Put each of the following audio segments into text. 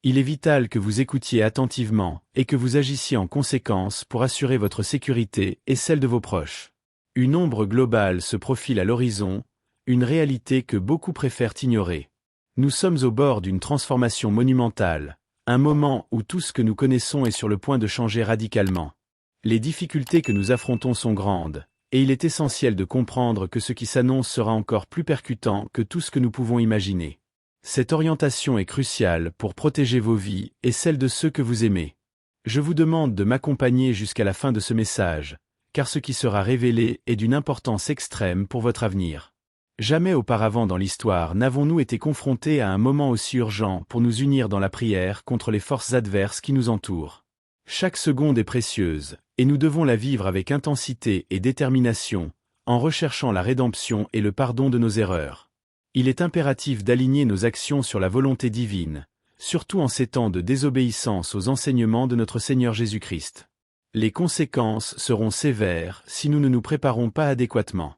Il est vital que vous écoutiez attentivement et que vous agissiez en conséquence pour assurer votre sécurité et celle de vos proches. Une ombre globale se profile à l'horizon, une réalité que beaucoup préfèrent ignorer. Nous sommes au bord d'une transformation monumentale, un moment où tout ce que nous connaissons est sur le point de changer radicalement. Les difficultés que nous affrontons sont grandes, et il est essentiel de comprendre que ce qui s'annonce sera encore plus percutant que tout ce que nous pouvons imaginer. Cette orientation est cruciale pour protéger vos vies et celles de ceux que vous aimez. Je vous demande de m'accompagner jusqu'à la fin de ce message, car ce qui sera révélé est d'une importance extrême pour votre avenir. Jamais auparavant dans l'histoire n'avons-nous été confrontés à un moment aussi urgent pour nous unir dans la prière contre les forces adverses qui nous entourent. Chaque seconde est précieuse, et nous devons la vivre avec intensité et détermination, en recherchant la rédemption et le pardon de nos erreurs. Il est impératif d'aligner nos actions sur la volonté divine, surtout en ces temps de désobéissance aux enseignements de notre Seigneur Jésus-Christ. Les conséquences seront sévères si nous ne nous préparons pas adéquatement.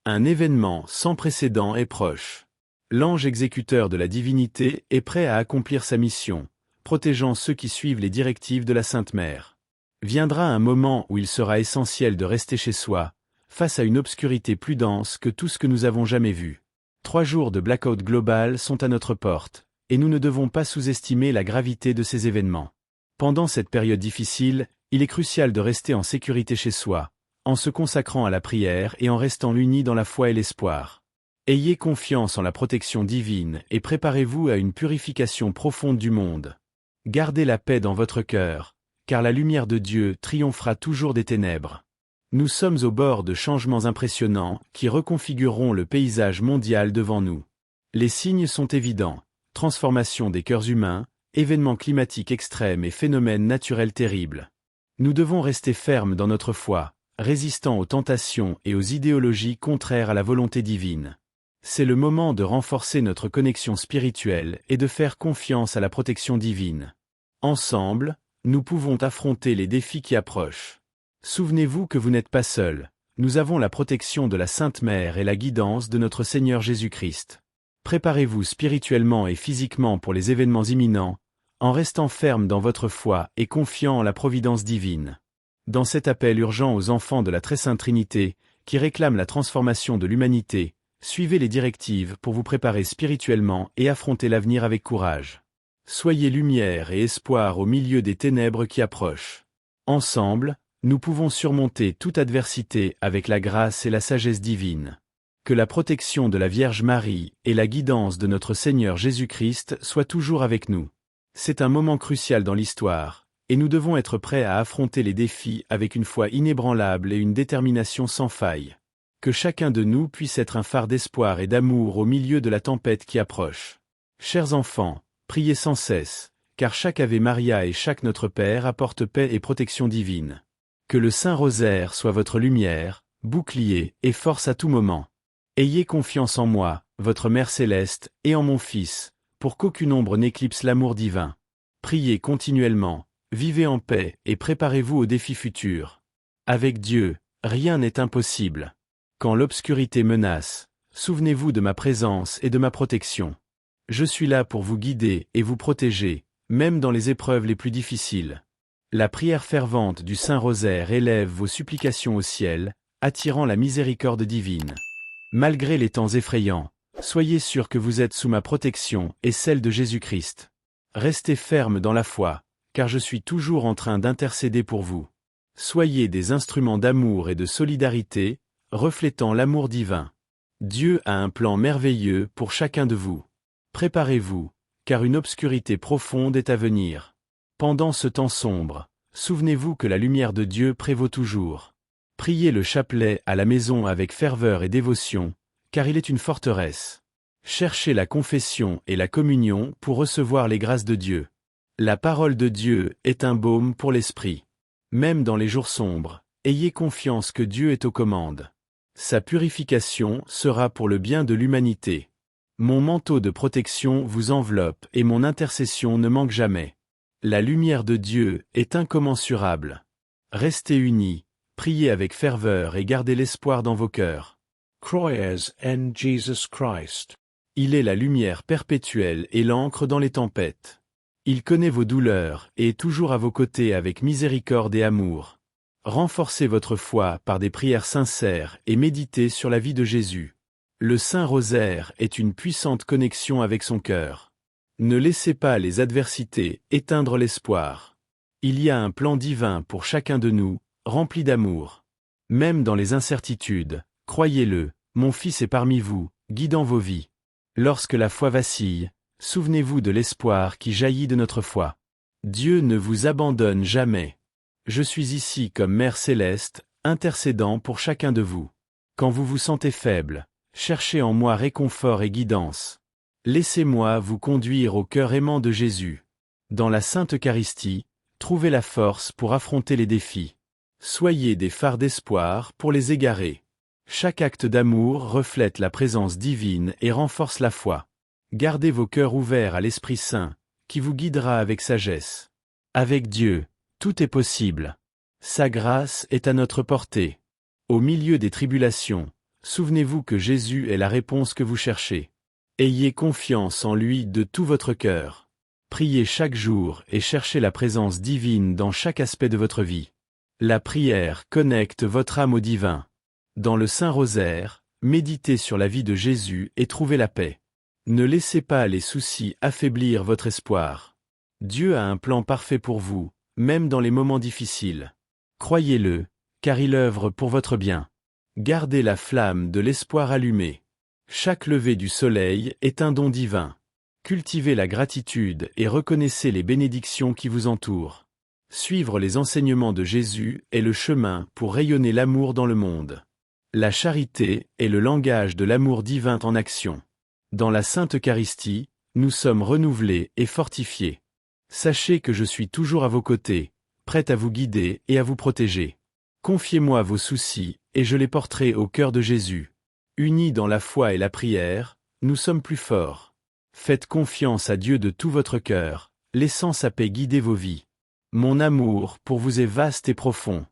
Un événement sans précédent est proche. L'ange exécuteur de la divinité est prêt à accomplir sa mission, protégeant ceux qui suivent les directives de la Sainte Mère. Viendra un moment où il sera essentiel de rester chez soi, face à une obscurité plus dense que tout ce que nous avons jamais vu. 3 jours de blackout global sont à notre porte, et nous ne devons pas sous-estimer la gravité de ces événements. Pendant cette période difficile, il est crucial de rester en sécurité chez soi, en se consacrant à la prière et en restant unis dans la foi et l'espoir. Ayez confiance en la protection divine et préparez-vous à une purification profonde du monde. Gardez la paix dans votre cœur, car la lumière de Dieu triomphera toujours des ténèbres. Nous sommes au bord de changements impressionnants qui reconfigureront le paysage mondial devant nous. Les signes sont évidents, transformation des cœurs humains, événements climatiques extrêmes et phénomènes naturels terribles. Nous devons rester fermes dans notre foi, résistant aux tentations et aux idéologies contraires à la volonté divine. C'est le moment de renforcer notre connexion spirituelle et de faire confiance à la protection divine. Ensemble, nous pouvons affronter les défis qui approchent. Souvenez-vous que vous n'êtes pas seul, nous avons la protection de la Sainte Mère et la guidance de notre Seigneur Jésus-Christ. Préparez-vous spirituellement et physiquement pour les événements imminents, en restant ferme dans votre foi et confiant en la providence divine. Dans cet appel urgent aux enfants de la Très Sainte Trinité, qui réclament la transformation de l'humanité, suivez les directives pour vous préparer spirituellement et affronter l'avenir avec courage. Soyez lumière et espoir au milieu des ténèbres qui approchent. Ensemble, nous pouvons surmonter toute adversité avec la grâce et la sagesse divine. Que la protection de la Vierge Marie et la guidance de notre Seigneur Jésus-Christ soient toujours avec nous. C'est un moment crucial dans l'histoire, et nous devons être prêts à affronter les défis avec une foi inébranlable et une détermination sans faille. Que chacun de nous puisse être un phare d'espoir et d'amour au milieu de la tempête qui approche. Chers enfants, priez sans cesse, car chaque Ave Maria et chaque Notre Père apporte paix et protection divine. Que le Saint Rosaire soit votre lumière, bouclier et force à tout moment. Ayez confiance en moi, votre Mère Céleste, et en mon Fils, pour qu'aucune ombre n'éclipse l'amour divin. Priez continuellement, vivez en paix et préparez-vous aux défis futurs. Avec Dieu, rien n'est impossible. Quand l'obscurité menace, souvenez-vous de ma présence et de ma protection. Je suis là pour vous guider et vous protéger, même dans les épreuves les plus difficiles. La prière fervente du Saint Rosaire élève vos supplications au ciel, attirant la miséricorde divine. Malgré les temps effrayants, soyez sûrs que vous êtes sous ma protection et celle de Jésus-Christ. Restez fermes dans la foi, car je suis toujours en train d'intercéder pour vous. Soyez des instruments d'amour et de solidarité, reflétant l'amour divin. Dieu a un plan merveilleux pour chacun de vous. Préparez-vous, car une obscurité profonde est à venir. Pendant ce temps sombre, souvenez-vous que la lumière de Dieu prévaut toujours. Priez le chapelet à la maison avec ferveur et dévotion, car il est une forteresse. Cherchez la confession et la communion pour recevoir les grâces de Dieu. La parole de Dieu est un baume pour l'esprit. Même dans les jours sombres, ayez confiance que Dieu est aux commandes. Sa purification sera pour le bien de l'humanité. Mon manteau de protection vous enveloppe et mon intercession ne manque jamais. La lumière de Dieu est incommensurable. Restez unis, priez avec ferveur et gardez l'espoir dans vos cœurs. Croyez en Jesus Christ. Il est la lumière perpétuelle et l'encre dans les tempêtes. Il connaît vos douleurs et est toujours à vos côtés avec miséricorde et amour. Renforcez votre foi par des prières sincères et méditez sur la vie de Jésus. Le Saint Rosaire est une puissante connexion avec son cœur. Ne laissez pas les adversités éteindre l'espoir. Il y a un plan divin pour chacun de nous, rempli d'amour. Même dans les incertitudes, croyez-le, mon Fils est parmi vous, guidant vos vies. Lorsque la foi vacille, souvenez-vous de l'espoir qui jaillit de notre foi. Dieu ne vous abandonne jamais. Je suis ici comme Mère céleste, intercédant pour chacun de vous. Quand vous vous sentez faible, cherchez en moi réconfort et guidance. Laissez-moi vous conduire au cœur aimant de Jésus. Dans la Sainte Eucharistie, trouvez la force pour affronter les défis. Soyez des phares d'espoir pour les égarés. Chaque acte d'amour reflète la présence divine et renforce la foi. Gardez vos cœurs ouverts à l'Esprit Saint, qui vous guidera avec sagesse. Avec Dieu, tout est possible. Sa grâce est à notre portée. Au milieu des tribulations, souvenez-vous que Jésus est la réponse que vous cherchez. Ayez confiance en lui de tout votre cœur. Priez chaque jour et cherchez la présence divine dans chaque aspect de votre vie. La prière connecte votre âme au divin. Dans le Saint Rosaire, méditez sur la vie de Jésus et trouvez la paix. Ne laissez pas les soucis affaiblir votre espoir. Dieu a un plan parfait pour vous, même dans les moments difficiles. Croyez-le, car il œuvre pour votre bien. Gardez la flamme de l'espoir allumée. Chaque lever du soleil est un don divin. Cultivez la gratitude et reconnaissez les bénédictions qui vous entourent. Suivre les enseignements de Jésus est le chemin pour rayonner l'amour dans le monde. La charité est le langage de l'amour divin en action. Dans la Sainte Eucharistie, nous sommes renouvelés et fortifiés. Sachez que je suis toujours à vos côtés, prêt à vous guider et à vous protéger. Confiez-moi vos soucis, et je les porterai au cœur de Jésus. Unis dans la foi et la prière, nous sommes plus forts. Faites confiance à Dieu de tout votre cœur, laissant sa paix guider vos vies. Mon amour pour vous est vaste et profond.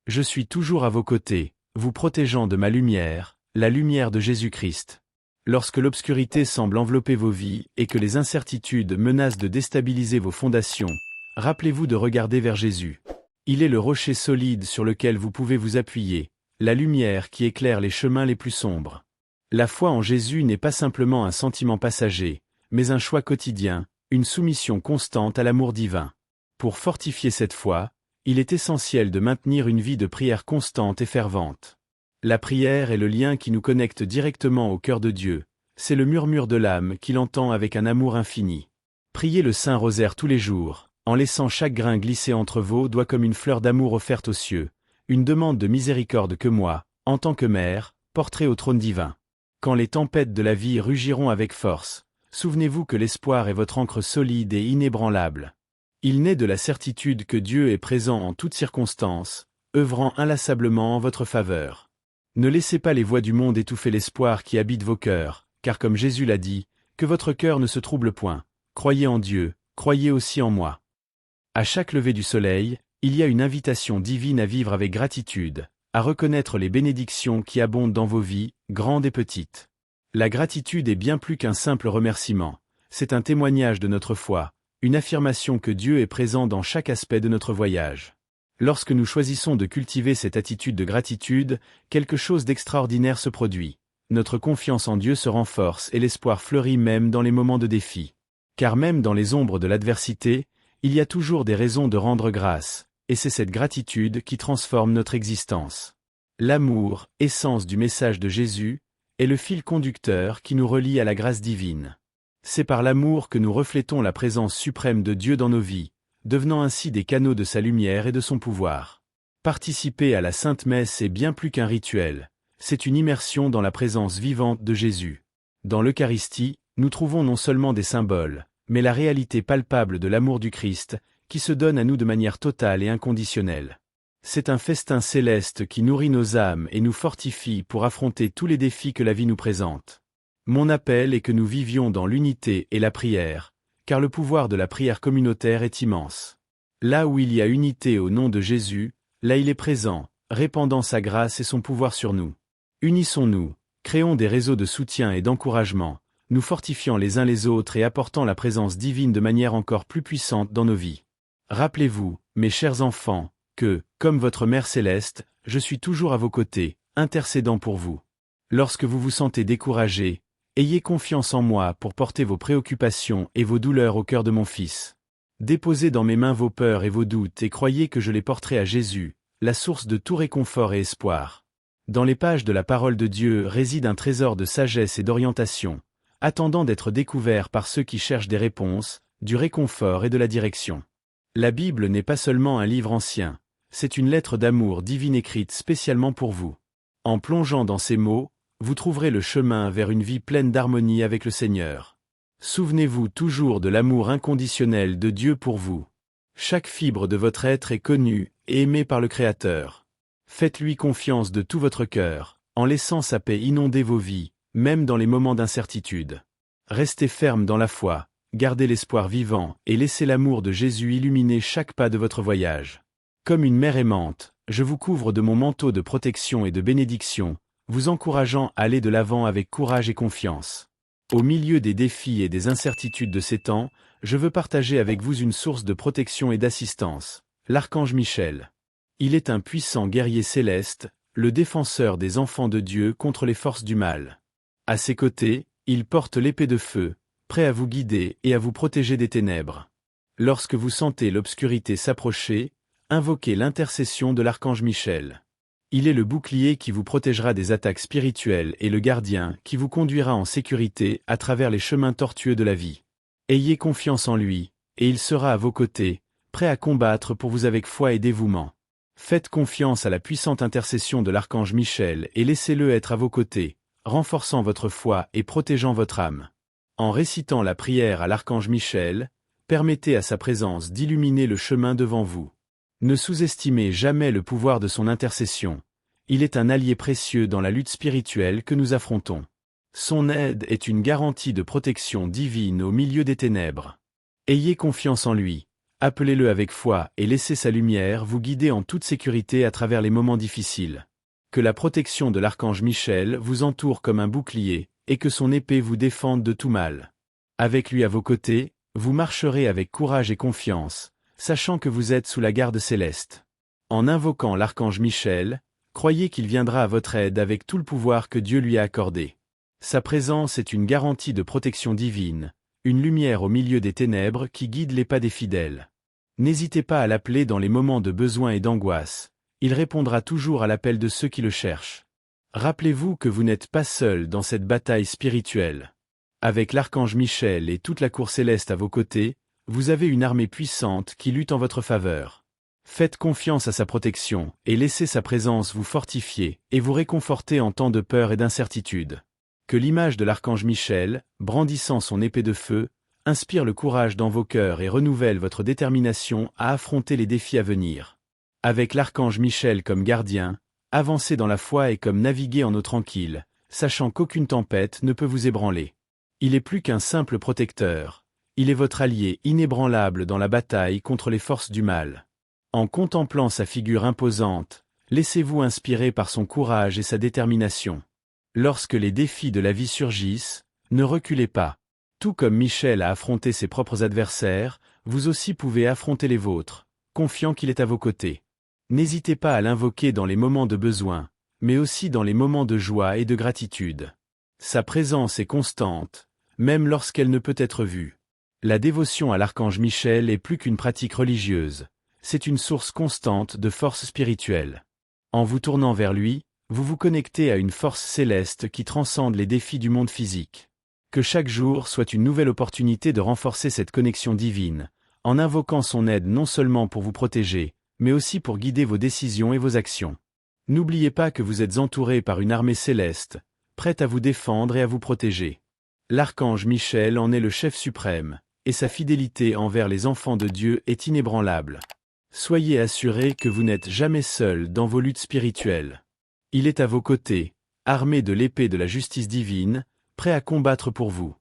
Je suis toujours à vos côtés, vous protégeant de ma lumière, la lumière de Jésus-Christ. Lorsque l'obscurité semble envelopper vos vies et que les incertitudes menacent de déstabiliser vos fondations, rappelez-vous de regarder vers Jésus. Il est le rocher solide sur lequel vous pouvez vous appuyer, la lumière qui éclaire les chemins les plus sombres. La foi en Jésus n'est pas simplement un sentiment passager, mais un choix quotidien, une soumission constante à l'amour divin. Pour fortifier cette foi, il est essentiel de maintenir une vie de prière constante et fervente. La prière est le lien qui nous connecte directement au cœur de Dieu, c'est le murmure de l'âme qu'il entend avec un amour infini. Priez le Saint Rosaire tous les jours, en laissant chaque grain glisser entre vos doigts comme une fleur d'amour offerte aux cieux, une demande de miséricorde que moi, en tant que mère, porterai au trône divin. Quand les tempêtes de la vie rugiront avec force, souvenez-vous que l'espoir est votre ancre solide et inébranlable. Il naît de la certitude que Dieu est présent en toutes circonstances, œuvrant inlassablement en votre faveur. Ne laissez pas les voix du monde étouffer l'espoir qui habite vos cœurs, car comme Jésus l'a dit, que votre cœur ne se trouble point. Croyez en Dieu, croyez aussi en moi. À chaque lever du soleil, il y a une invitation divine à vivre avec gratitude, à reconnaître les bénédictions qui abondent dans vos vies, grandes et petites. La gratitude est bien plus qu'un simple remerciement, c'est un témoignage de notre foi, une affirmation que Dieu est présent dans chaque aspect de notre voyage. Lorsque nous choisissons de cultiver cette attitude de gratitude, quelque chose d'extraordinaire se produit. Notre confiance en Dieu se renforce et l'espoir fleurit même dans les moments de défi. Car même dans les ombres de l'adversité, il y a toujours des raisons de rendre grâce, et c'est cette gratitude qui transforme notre existence. L'amour, essence du message de Jésus, est le fil conducteur qui nous relie à la grâce divine. C'est par l'amour que nous reflétons la présence suprême de Dieu dans nos vies, devenant ainsi des canaux de sa lumière et de son pouvoir. Participer à la Sainte Messe est bien plus qu'un rituel, c'est une immersion dans la présence vivante de Jésus. Dans l'Eucharistie, nous trouvons non seulement des symboles, mais la réalité palpable de l'amour du Christ, qui se donne à nous de manière totale et inconditionnelle. C'est un festin céleste qui nourrit nos âmes et nous fortifie pour affronter tous les défis que la vie nous présente. Mon appel est que nous vivions dans l'unité et la prière, car le pouvoir de la prière communautaire est immense. Là où il y a unité au nom de Jésus, là il est présent, répandant sa grâce et son pouvoir sur nous. Unissons-nous, créons des réseaux de soutien et d'encouragement, nous fortifiant les uns les autres et apportant la présence divine de manière encore plus puissante dans nos vies. Rappelez-vous, mes chers enfants, que, comme votre Mère céleste, je suis toujours à vos côtés, intercédant pour vous. Lorsque vous vous sentez découragé, ayez confiance en moi pour porter vos préoccupations et vos douleurs au cœur de mon Fils. Déposez dans mes mains vos peurs et vos doutes et croyez que je les porterai à Jésus, la source de tout réconfort et espoir. Dans les pages de la parole de Dieu réside un trésor de sagesse et d'orientation, attendant d'être découvert par ceux qui cherchent des réponses, du réconfort et de la direction. La Bible n'est pas seulement un livre ancien, c'est une lettre d'amour divine écrite spécialement pour vous. En plongeant dans ces mots, vous trouverez le chemin vers une vie pleine d'harmonie avec le Seigneur. Souvenez-vous toujours de l'amour inconditionnel de Dieu pour vous. Chaque fibre de votre être est connue et aimée par le Créateur. Faites-lui confiance de tout votre cœur, en laissant sa paix inonder vos vies, même dans les moments d'incertitude. Restez ferme dans la foi, gardez l'espoir vivant et laissez l'amour de Jésus illuminer chaque pas de votre voyage. Comme une mère aimante, je vous couvre de mon manteau de protection et de bénédiction, vous encourageant à aller de l'avant avec courage et confiance. Au milieu des défis et des incertitudes de ces temps, je veux partager avec vous une source de protection et d'assistance, l'archange Michel. Il est un puissant guerrier céleste, le défenseur des enfants de Dieu contre les forces du mal. À ses côtés, il porte l'épée de feu, prêt à vous guider et à vous protéger des ténèbres. Lorsque vous sentez l'obscurité s'approcher, invoquez l'intercession de l'archange Michel. Il est le bouclier qui vous protégera des attaques spirituelles et le gardien qui vous conduira en sécurité à travers les chemins tortueux de la vie. Ayez confiance en lui, et il sera à vos côtés, prêt à combattre pour vous avec foi et dévouement. Faites confiance à la puissante intercession de l'archange Michel et laissez-le être à vos côtés, renforçant votre foi et protégeant votre âme. En récitant la prière à l'archange Michel, permettez à sa présence d'illuminer le chemin devant vous. Ne sous-estimez jamais le pouvoir de son intercession. Il est un allié précieux dans la lutte spirituelle que nous affrontons. Son aide est une garantie de protection divine au milieu des ténèbres. Ayez confiance en lui, appelez-le avec foi et laissez sa lumière vous guider en toute sécurité à travers les moments difficiles. Que la protection de l'archange Michel vous entoure comme un bouclier, et que son épée vous défende de tout mal. Avec lui à vos côtés, vous marcherez avec courage et confiance, sachant que vous êtes sous la garde céleste. En invoquant l'archange Michel, croyez qu'il viendra à votre aide avec tout le pouvoir que Dieu lui a accordé. Sa présence est une garantie de protection divine, une lumière au milieu des ténèbres qui guide les pas des fidèles. N'hésitez pas à l'appeler dans les moments de besoin et d'angoisse, il répondra toujours à l'appel de ceux qui le cherchent. Rappelez-vous que vous n'êtes pas seul dans cette bataille spirituelle. Avec l'archange Michel et toute la cour céleste à vos côtés, vous avez une armée puissante qui lutte en votre faveur. Faites confiance à sa protection et laissez sa présence vous fortifier et vous réconforter en temps de peur et d'incertitude. Que l'image de l'archange Michel, brandissant son épée de feu, inspire le courage dans vos cœurs et renouvelle votre détermination à affronter les défis à venir. Avec l'archange Michel comme gardien, avancez dans la foi et comme naviguez en eau tranquille, sachant qu'aucune tempête ne peut vous ébranler. Il est plus qu'un simple protecteur. Il est votre allié inébranlable dans la bataille contre les forces du mal. En contemplant sa figure imposante, laissez-vous inspirer par son courage et sa détermination. Lorsque les défis de la vie surgissent, ne reculez pas. Tout comme Michel a affronté ses propres adversaires, vous aussi pouvez affronter les vôtres, confiant qu'il est à vos côtés. N'hésitez pas à l'invoquer dans les moments de besoin, mais aussi dans les moments de joie et de gratitude. Sa présence est constante, même lorsqu'elle ne peut être vue. La dévotion à l'archange Michel est plus qu'une pratique religieuse, c'est une source constante de force spirituelle. En vous tournant vers lui, vous vous connectez à une force céleste qui transcende les défis du monde physique. Que chaque jour soit une nouvelle opportunité de renforcer cette connexion divine, en invoquant son aide non seulement pour vous protéger, mais aussi pour guider vos décisions et vos actions. N'oubliez pas que vous êtes entouré par une armée céleste, prête à vous défendre et à vous protéger. L'archange Michel en est le chef suprême, et sa fidélité envers les enfants de Dieu est inébranlable. Soyez assurés que vous n'êtes jamais seul dans vos luttes spirituelles. Il est à vos côtés, armé de l'épée de la justice divine, prêt à combattre pour vous.